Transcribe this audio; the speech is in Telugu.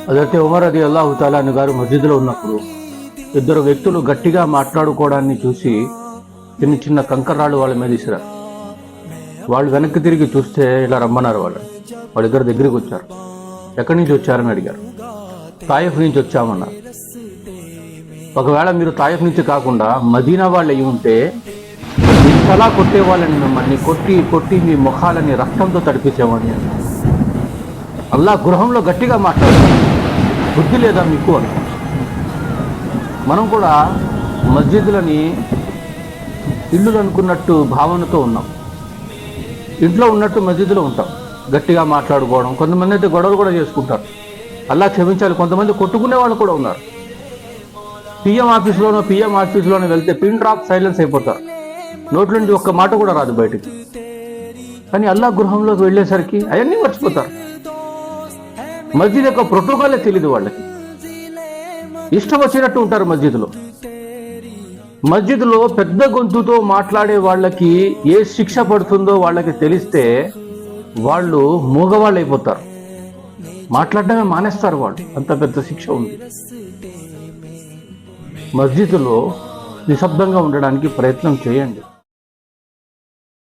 హజరత్ ఉమర్ రలియల్లాహు తఆలా అన్హు గారు మస్జిద్లో ఉన్నప్పుడు ఇద్దరు వ్యక్తులు గట్టిగా మాట్లాడుకోవడాన్ని చూసి చిన్న చిన్న కంకర్రాళ్ళు వాళ్ళ మీద ఇసిరారు. వాళ్ళు వెనక్కి తిరిగి చూస్తే ఇలా రమ్మన్నారు. వాళ్ళిద్దరు దగ్గరికి వచ్చారు. ఎక్కడి నుంచి వచ్చారని అడిగారు. తాయిఫ్ నుంచి వచ్చామన్నారు. ఒకవేళ మీరు తాయిఫ్ నుంచి కాకుండా మదీనా వాళ్ళు అయి ఉంటే ఇంతలా కొట్టేవాళ్ళని, మిమ్మల్ని కొట్టి కొట్టి మీ ముఖాలని రక్తంతో తడిపించేవాడిని. అల్లా గృహంలో గట్టిగా మాట్లాడతారు, బుద్ధి లేదా మీకు అని. మనం కూడా మస్జిద్లని ఇల్లులు అనుకున్నట్టు భావనతో ఉన్నాం. ఇంట్లో ఉన్నట్టు మస్జిద్లో ఉంటాం, గట్టిగా మాట్లాడుకోవడం. కొంతమంది అయితే గొడవలు కూడా చేసుకుంటారు. అల్లా క్షమించాలి, కొంతమంది కొట్టుకునే వాళ్ళు కూడా ఉన్నారు. పిఎం ఆఫీసులోనో వెళ్తే పిన్ డ్రాప్ సైలెన్స్ అయిపోతారు. నోట్ల నుంచి ఒక్క మాట కూడా రాదు బయటికి. కానీ అల్లా గృహంలోకి వెళ్ళేసరికి అవన్నీ మర్చిపోతారు. మస్జిద్ యొక్క ప్రోటోకాలే తెలియదు వాళ్ళకి. ఇష్టం వచ్చినట్టు ఉంటారు మస్జిద్లో. మస్జిద్లో పెద్ద గొంతుతో మాట్లాడే వాళ్ళకి ఏ శిక్ష పడుతుందో వాళ్ళకి తెలిస్తే వాళ్ళు మూగవాళ్ళు అయిపోతారు. మాట్లాడడమే మానేస్తారు వాళ్ళు, అంత పెద్ద శిక్ష ఉంది. మస్జిద్లో నిశ్శబ్దంగా ఉండడానికి ప్రయత్నం చేయండి.